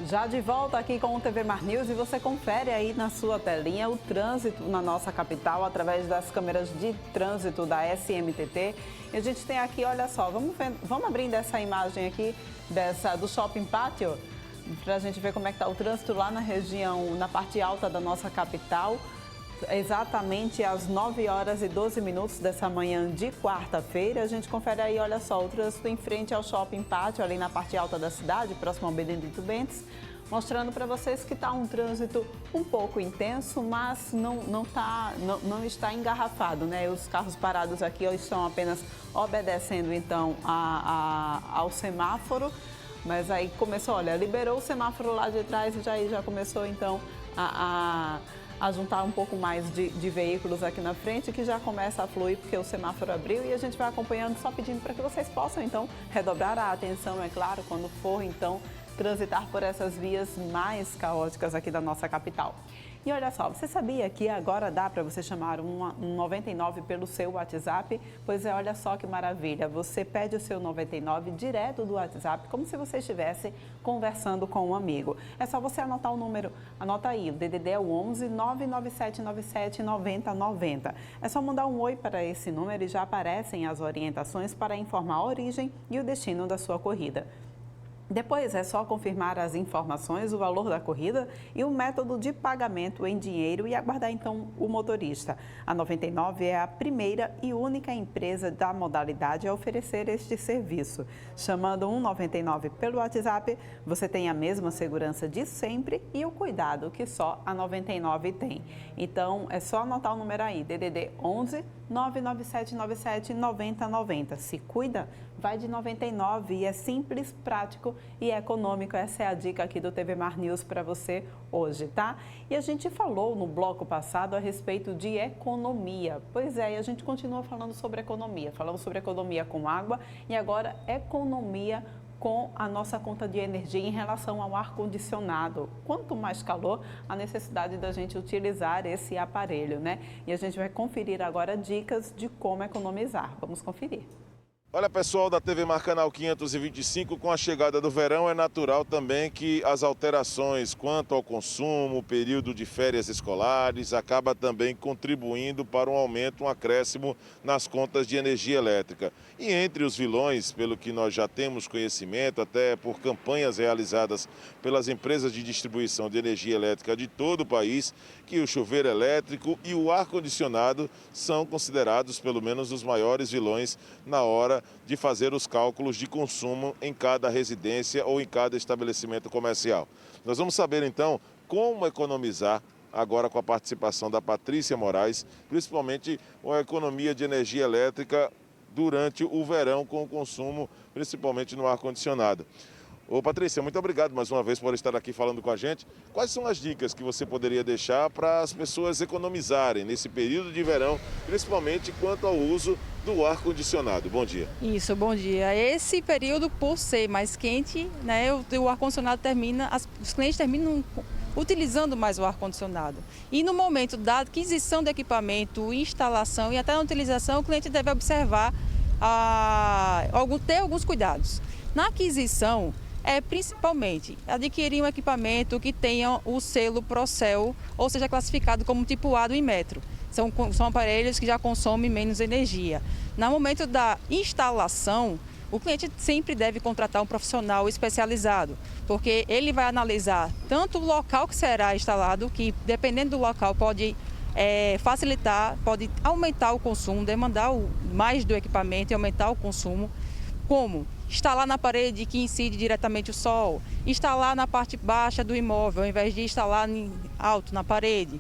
Já de volta aqui com o TV Mar News e você confere aí na sua telinha o trânsito na nossa capital através das câmeras de trânsito da SMTT. E a gente tem aqui, olha só, vamos abrindo essa imagem aqui do Shopping Pátio para a gente ver como é que está o trânsito lá na região, na parte alta da nossa capital. Exatamente às 9 horas e 12 minutos dessa manhã de quarta-feira. A gente confere aí, olha só, o trânsito em frente ao Shopping Pátio, ali na parte alta da cidade, próximo ao Benedito Bentes, mostrando para vocês que está um trânsito um pouco intenso, mas não está engarrafado, né? Os carros parados aqui estão apenas obedecendo, então, ao semáforo. Mas aí começou, olha, liberou o semáforo lá de trás e já começou, então, a juntar um pouco mais de veículos aqui na frente, que já começa a fluir porque o semáforo abriu e a gente vai acompanhando, só pedindo para que vocês possam, então, redobrar a atenção, é claro, quando for, então, transitar por essas vias mais caóticas aqui da nossa capital. E olha só, você sabia que agora dá para você chamar um 99 pelo seu WhatsApp? Pois é, olha só que maravilha, você pede o seu 99 direto do WhatsApp, como se você estivesse conversando com um amigo. É só você anotar o número, anota aí, o DDD é o 11 99797 9090. É só mandar um oi para esse número e já aparecem as orientações para informar a origem e o destino da sua corrida. Depois é só confirmar as informações, o valor da corrida e o método de pagamento em dinheiro e aguardar então o motorista. A 99 é a primeira e única empresa da modalidade a oferecer este serviço. Chamando 199 pelo WhatsApp, você tem a mesma segurança de sempre e o cuidado que só a 99 tem. Então é só anotar o número aí, DDD 11 99797 9090. Se cuida, vai de 99 e é simples, prático e econômico. Essa é a dica aqui do TV Mar News para você hoje, tá? E a gente falou no bloco passado a respeito de economia. Pois é, e a gente continua falando sobre economia. Falamos sobre economia com água e agora economia com a nossa conta de energia em relação ao ar-condicionado. Quanto mais calor, a necessidade da gente utilizar esse aparelho, né? E a gente vai conferir agora dicas de como economizar. Vamos conferir. Olha, pessoal da TV Mar Canal 525, com a chegada do verão é natural também que as alterações quanto ao consumo, período de férias escolares, acaba também contribuindo para um aumento, um acréscimo nas contas de energia elétrica. E entre os vilões, pelo que nós já temos conhecimento, até por campanhas realizadas pelas empresas de distribuição de energia elétrica de todo o país, que o chuveiro elétrico e o ar-condicionado são considerados pelo menos os maiores vilões na hora de fazer os cálculos de consumo em cada residência ou em cada estabelecimento comercial. Nós vamos saber então como economizar agora com a participação da Patrícia Moraes, principalmente a economia de energia elétrica durante o verão com o consumo, principalmente no ar-condicionado. Ô Patrícia, muito obrigado mais uma vez por estar aqui falando com a gente. Quais são as dicas que você poderia deixar para as pessoas economizarem nesse período de verão, principalmente quanto ao uso do ar-condicionado? Bom dia. Isso, bom dia. Esse período, por ser mais quente, né, o ar-condicionado os clientes terminam utilizando mais o ar-condicionado. E no momento da aquisição do equipamento, instalação e até na utilização, o cliente deve observar, ter alguns cuidados. Na aquisição, principalmente adquirir um equipamento que tenha o selo Procel, ou seja, classificado como tipo A do Inmetro. São aparelhos que já consomem menos energia. No momento da instalação, o cliente sempre deve contratar um profissional especializado, porque ele vai analisar tanto o local que será instalado, que dependendo do local pode facilitar, pode aumentar o consumo, demandar mais do equipamento e aumentar o consumo, como instalar na parede que incide diretamente o sol, instalar na parte baixa do imóvel, ao invés de instalar alto na parede.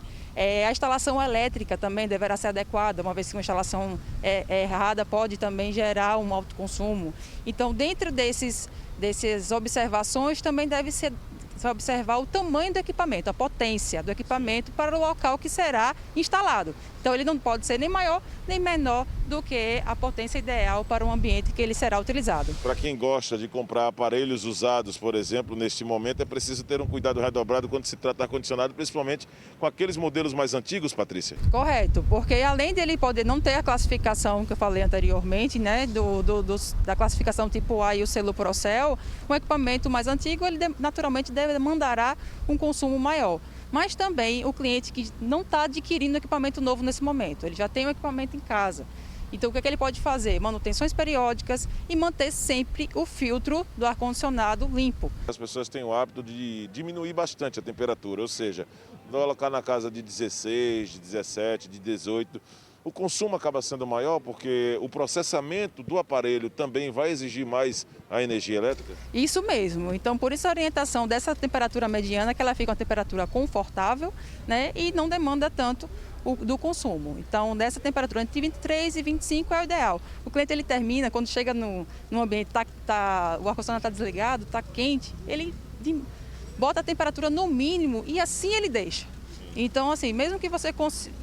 A instalação elétrica também deverá ser adequada, uma vez que uma instalação errada pode também gerar um alto consumo. Então, dentro dessas observações, também deve ser observar o tamanho do equipamento, a potência do equipamento para o local que será instalado. Então, ele não pode ser nem maior nem menor do que a potência ideal para o ambiente que ele será utilizado. Para quem gosta de comprar aparelhos usados, por exemplo, neste momento, é preciso ter um cuidado redobrado quando se trata de ar-condicionado, principalmente com aqueles modelos mais antigos, Patrícia? Correto, porque além dele poder não ter a classificação que eu falei anteriormente, né, da classificação tipo A e o selo Procel, um equipamento mais antigo, ele naturalmente demandará um consumo maior. Mas também o cliente que não está adquirindo equipamento novo nesse momento, ele já tem um equipamento em casa. Então, o que ele pode fazer? Manutenções periódicas e manter sempre o filtro do ar-condicionado limpo. As pessoas têm o hábito de diminuir bastante a temperatura, ou seja, colocar na casa de 16, de 17, de 18. O consumo acaba sendo maior porque o processamento do aparelho também vai exigir mais a energia elétrica? Isso mesmo. Então, por isso a orientação dessa temperatura mediana, que ela fica uma temperatura confortável, né, e não demanda tanto do consumo. Então, dessa temperatura entre 23 e 25 é o ideal. O cliente ele termina, quando chega no ambiente, o ar-condicionado está desligado, está quente, ele bota a temperatura no mínimo e assim ele deixa. Então, assim, mesmo que você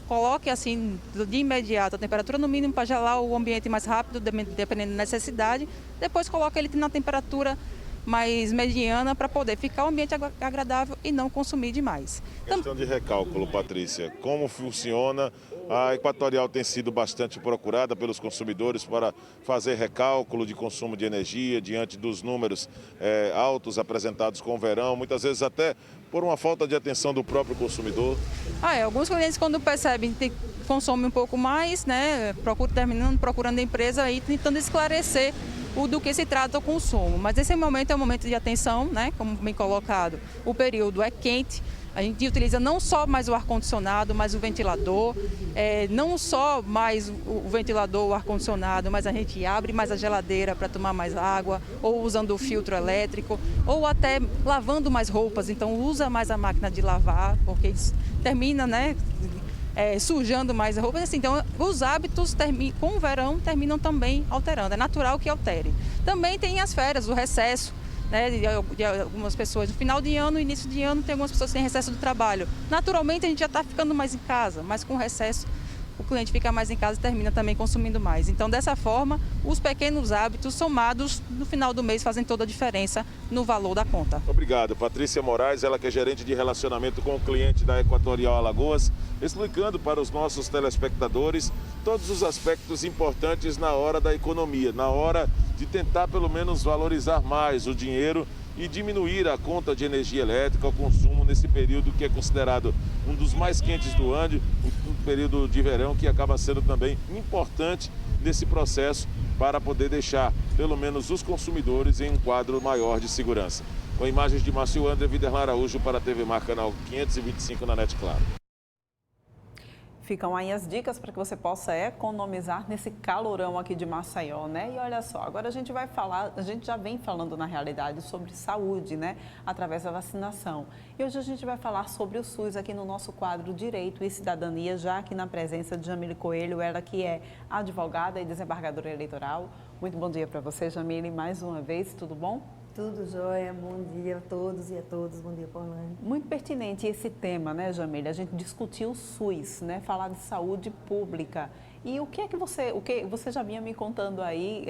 coloque assim de imediato a temperatura no mínimo para gelar o ambiente mais rápido, dependendo da necessidade, depois coloca ele na temperatura mais mediana para poder ficar um ambiente agradável e não consumir demais. Questão de recálculo, Patrícia. Como funciona? A Equatorial tem sido bastante procurada pelos consumidores para fazer recálculo de consumo de energia diante dos números altos apresentados com o verão, muitas vezes até por uma falta de atenção do próprio consumidor. Alguns clientes, quando percebem que consomem um pouco mais, né, procurando a empresa aí, tentando esclarecer do que se trata o consumo. Mas esse momento é um momento de atenção, né, como bem colocado. O período é quente. A gente utiliza não só mais o ar-condicionado, mas o ventilador, não só mais o ventilador, o ar-condicionado, mas a gente abre mais a geladeira para tomar mais água, ou usando o filtro elétrico, ou até lavando mais roupas, então usa mais a máquina de lavar, porque termina, né, sujando mais a roupa. Assim, então, os hábitos com o verão terminam também alterando, é natural que altere. Também tem as férias, o recesso, né, de algumas pessoas. No final de ano, início de ano, tem algumas pessoas que têm recesso do trabalho. Naturalmente, a gente já está ficando mais em casa, mas com recesso, o cliente fica mais em casa e termina também consumindo mais. Então, dessa forma, os pequenos hábitos somados no final do mês fazem toda a diferença no valor da conta. Obrigado. Patrícia Moraes, ela que é gerente de relacionamento com o cliente da Equatorial Alagoas, explicando para os nossos telespectadores todos os aspectos importantes na hora da economia, na hora de tentar pelo menos valorizar mais o dinheiro e diminuir a conta de energia elétrica, o consumo nesse período que é considerado um dos mais quentes do ano, um período de verão que acaba sendo também importante nesse processo para poder deixar pelo menos os consumidores em um quadro maior de segurança. Com imagens de Márcio André, Viderlan Araújo para a TV Mar Canal 525 na NET Claro. Ficam aí as dicas para que você possa economizar nesse calorão aqui de Maceió, né? E olha só, agora a gente já vem falando na realidade sobre saúde, né? Através da vacinação. E hoje a gente vai falar sobre o SUS aqui no nosso quadro Direito e Cidadania, já aqui na presença de Jamile Coelho, ela que é advogada e desembargadora eleitoral. Muito bom dia para você, Jamile, mais uma vez, tudo bom? Tudo jóia, bom dia a todos e a todas, bom dia, Paulane. Muito pertinente esse tema, né, Jamile? A gente discutiu o SUS, né? Falar de saúde pública. E o que você já vinha me contando aí,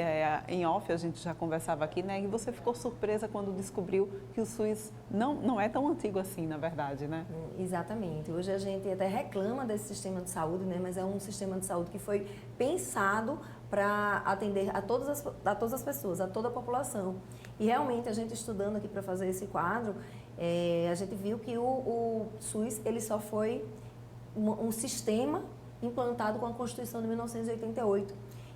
em off, a gente já conversava aqui, né? E você ficou surpresa quando descobriu que o SUS não é tão antigo assim, na verdade, né? Exatamente. Hoje a gente até reclama desse sistema de saúde, né? Mas é um sistema de saúde que foi pensado para atender a todas as pessoas, a toda a população. E realmente a gente estudando aqui para fazer esse quadro, a gente viu que o SUS ele só foi um sistema implantado com a Constituição de 1988.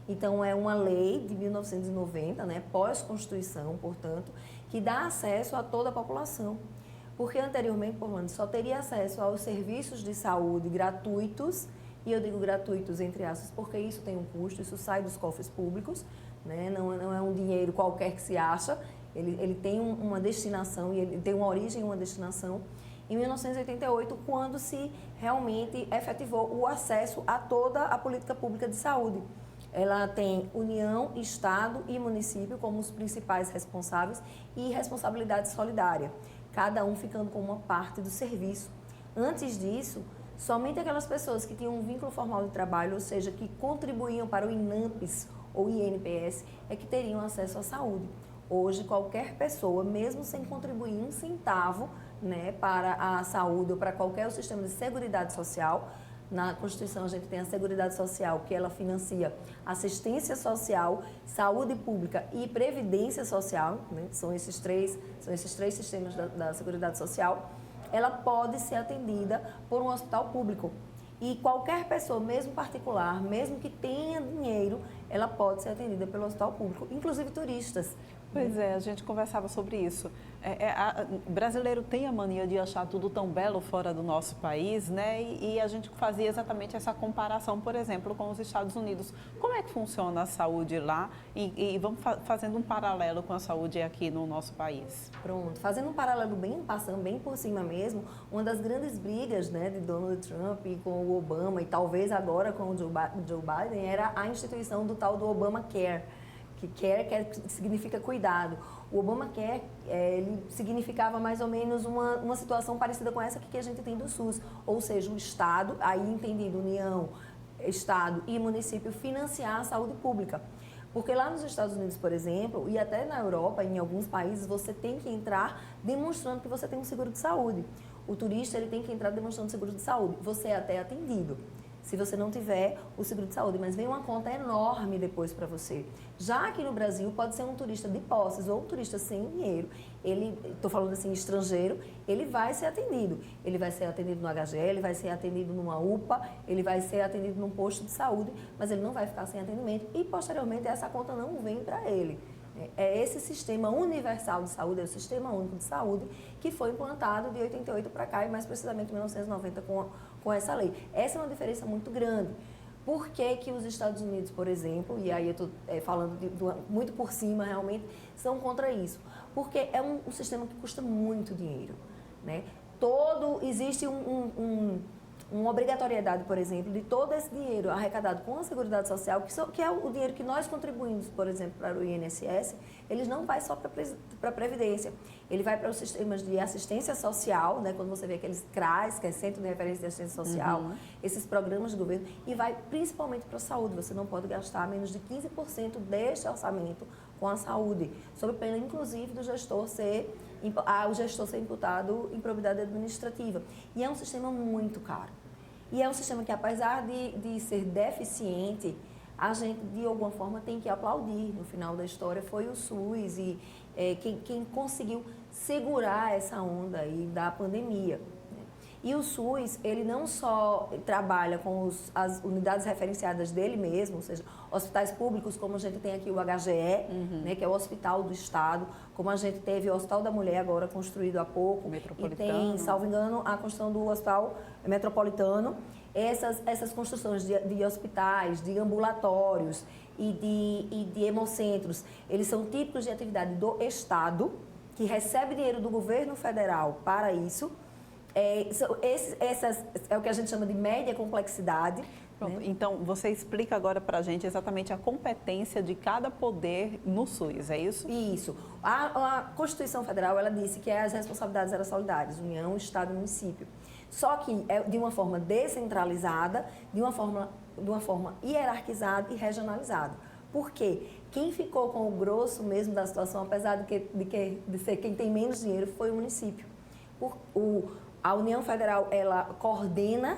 Então, é uma lei de 1990, né, pós-Constituição, portanto, que dá acesso a toda a população. Porque anteriormente, só teria acesso aos serviços de saúde gratuitos, e eu digo gratuitos entre aspas, porque isso tem um custo, isso sai dos cofres públicos, né, não é um dinheiro qualquer que se acha, ele tem uma destinação, e ele tem uma origem e uma destinação. Em 1988, quando se realmente efetivou o acesso a toda a política pública de saúde. Ela tem União, Estado e município como os principais responsáveis e responsabilidade solidária, cada um ficando com uma parte do serviço. Antes disso, Somente aquelas pessoas que tinham um vínculo formal de trabalho, ou seja, que contribuíam para o INAMPS ou INPS, é que teriam acesso à saúde. Hoje, qualquer pessoa, mesmo sem contribuir um centavo, né, para a saúde ou para qualquer sistema de seguridade social, na Constituição a gente tem a Seguridade Social, que ela financia assistência social, saúde pública e previdência social, né? São esses três sistemas da Seguridade Social. Ela pode ser atendida por um hospital público. E qualquer pessoa, mesmo particular, mesmo que tenha dinheiro, ela pode ser atendida pelo hospital público, inclusive turistas. Pois é, a gente conversava sobre isso. O brasileiro tem a mania de achar tudo tão belo fora do nosso país, né? E a gente fazia exatamente essa comparação, por exemplo, com os Estados Unidos. Como é que funciona a saúde lá? E vamos fazendo um paralelo com a saúde aqui no nosso país. Pronto, fazendo um paralelo passando bem por cima mesmo, uma das grandes brigas, né, de Donald Trump com o Obama e talvez agora com o Joe Biden era a instituição do tal do Obamacare. Que care significa cuidado. O Obamacare, ele significava mais ou menos uma situação parecida com essa que a gente tem do SUS, ou seja, o Estado, aí entendido União, Estado e município, financiar a saúde pública. Porque lá nos Estados Unidos, por exemplo, e até na Europa, em alguns países, você tem que entrar demonstrando que você tem um seguro de saúde. O turista, ele tem que entrar demonstrando seguro de saúde. Você é até atendido, se você não tiver o seguro de saúde, mas vem uma conta enorme depois para você. Já aqui no Brasil, pode ser um turista de posses ou um turista sem dinheiro, estou falando assim, estrangeiro, ele vai ser atendido. Ele vai ser atendido no HGE, ele vai ser atendido numa UPA, ele vai ser atendido num posto de saúde, mas ele não vai ficar sem atendimento e, posteriormente, essa conta não vem para ele. É esse sistema universal de saúde, é o Sistema Único de Saúde, que foi implantado de 88 para cá e mais precisamente em 1990 com essa lei. Essa é uma diferença muito grande. Por que que os Estados Unidos, por exemplo, e aí eu estou falando muito por cima realmente, são contra isso? Porque é um sistema que custa muito dinheiro, né? Existe uma obrigatoriedade, por exemplo, de todo esse dinheiro arrecadado com a Seguridade Social, que é o dinheiro que nós contribuímos, por exemplo, para o INSS, ele não vai só para a Previdência, ele vai para os sistemas de assistência social, né, quando você vê aqueles CRAS, que é Centro de Referência de Assistência Social, esses programas do governo, e vai principalmente para a saúde. Você não pode gastar menos de 15% deste orçamento com a saúde, sob pena, inclusive, do gestor ser imputado em probidade administrativa. E é um sistema muito caro. E é um sistema que, apesar de ser deficiente, a gente, de alguma forma, tem que aplaudir. No final da história, foi o SUS e quem conseguiu segurar essa onda aí da pandemia, né? E o SUS, ele não só trabalha com as unidades referenciadas dele mesmo, ou seja, hospitais públicos, como a gente tem aqui o HGE, né, que é o Hospital do Estado, como a gente teve o Hospital da Mulher agora construído há pouco, e tem, salvo engano, a construção do Hospital Metropolitano. Essas construções de hospitais, de ambulatórios e de hemocentros, eles são típicos de atividade do Estado, que recebe dinheiro do governo federal para isso. É o que a gente chama de média complexidade. Pronto, né? Então, você explica agora para a gente exatamente a competência de cada poder no SUS, é isso? Isso. A Constituição Federal, ela disse que as responsabilidades eram solidárias, União, Estado e Município. Só que é de uma forma descentralizada, de uma forma hierarquizada e regionalizada. Por quê? Quem ficou com o grosso mesmo da situação, apesar de ser quem tem menos dinheiro, foi o município. A União Federal, ela coordena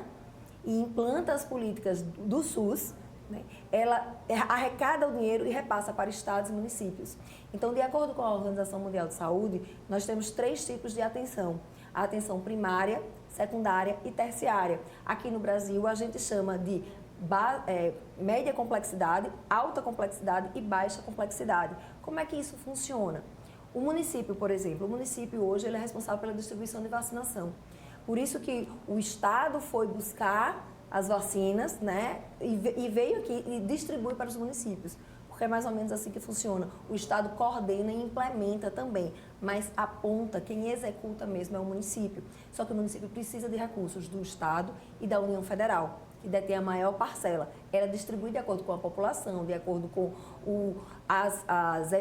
e implanta as políticas do SUS, né? Ela arrecada o dinheiro e repassa para estados e municípios. Então, de acordo com a Organização Mundial de Saúde, nós temos 3 tipos de atenção. A atenção primária, secundária e terciária. Aqui no Brasil, a gente chama de média complexidade, alta complexidade e baixa complexidade. Como é que isso funciona? O município, por exemplo, hoje ele é responsável pela distribuição de vacinação. Por isso que o Estado foi buscar as vacinas, né, e veio aqui e distribui para os municípios. Porque é mais ou menos assim que funciona. O Estado coordena e implementa também, mas aponta, quem executa mesmo é o município. Só que o município precisa de recursos do Estado e da União Federal. que detém a maior parcela, ela distribui de acordo com a população, de acordo com as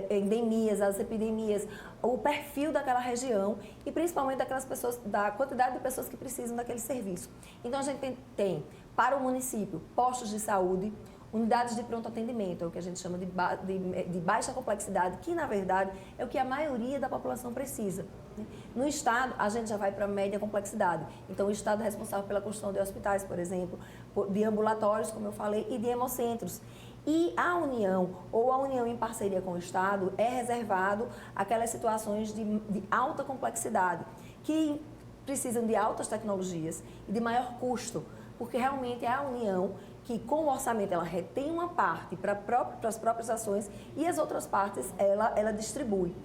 endemias, as epidemias, o perfil daquela região e principalmente daquelas pessoas, da quantidade de pessoas que precisam daquele serviço. Então a gente tem para o município postos de saúde, unidades de pronto atendimento, é o que a gente chama de baixa complexidade, que na verdade é o que a maioria da população precisa. No Estado, a gente já vai para média complexidade. Então, o Estado é responsável pela construção de hospitais, por exemplo, de ambulatórios, como eu falei, e de hemocentros. E a União, ou a União em parceria com o Estado, é reservado aquelas situações de alta complexidade, que precisam de altas tecnologias e de maior custo, porque realmente é a União que, com o orçamento, ela retém uma parte para as próprias ações e as outras partes ela distribui.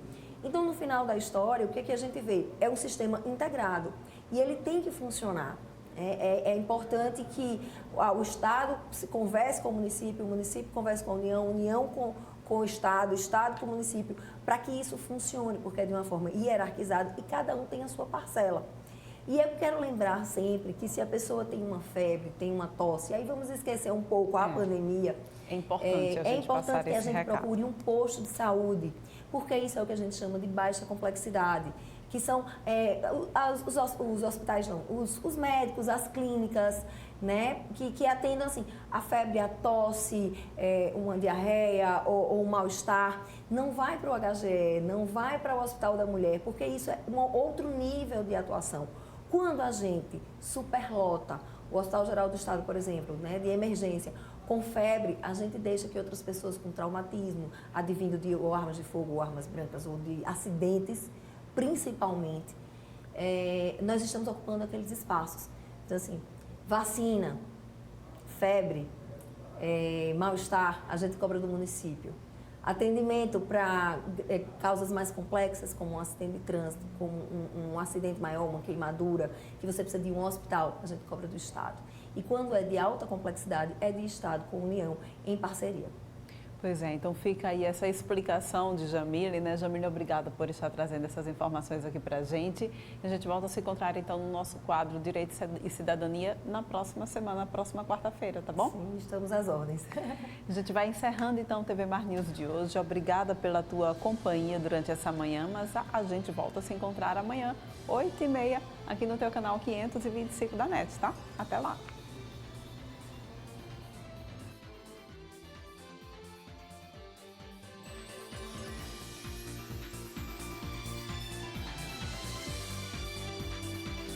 Então, no final da história, o que a gente vê? É um sistema integrado e ele tem que funcionar. É importante que o Estado converse com o município converse com a União com o Estado com o município, para que isso funcione, porque é de uma forma hierarquizada e cada um tem a sua parcela. E eu quero lembrar sempre que se a pessoa tem uma febre, tem uma tosse, aí vamos esquecer um pouco a pandemia. É importante que a gente procure um posto de saúde, porque isso é o que a gente chama de baixa complexidade, que são os hospitais, não, os médicos, as clínicas, né, que atendam assim, a febre, a tosse, uma diarreia ou um mal-estar. Não vai para o HGE, não vai para o Hospital da Mulher, porque isso é um outro nível de atuação. Quando a gente superlota o Hospital Geral do Estado, por exemplo, né, de emergência, com febre, a gente deixa que outras pessoas com traumatismo, advindo de ou armas de fogo, ou armas brancas, ou de acidentes, principalmente, nós estamos ocupando aqueles espaços. Então, assim, vacina, febre, mal-estar, a gente cobra do município. Atendimento para causas mais complexas, como um acidente de trânsito, como um acidente maior, uma queimadura, que você precisa de um hospital, a gente cobra do Estado. E quando é de alta complexidade, é de Estado com União, em parceria. Pois é, então fica aí essa explicação de Jamile, né? Jamile, obrigada por estar trazendo essas informações aqui para a gente. A gente volta a se encontrar, então, no nosso quadro Direito e Cidadania na próxima semana, na próxima quarta-feira, tá bom? Sim, estamos às ordens. A gente vai encerrando, então, o TV Mar News de hoje. Obrigada pela tua companhia durante essa manhã, mas a gente volta a se encontrar amanhã, 8h30, aqui no teu canal 525 da NET, tá? Até lá!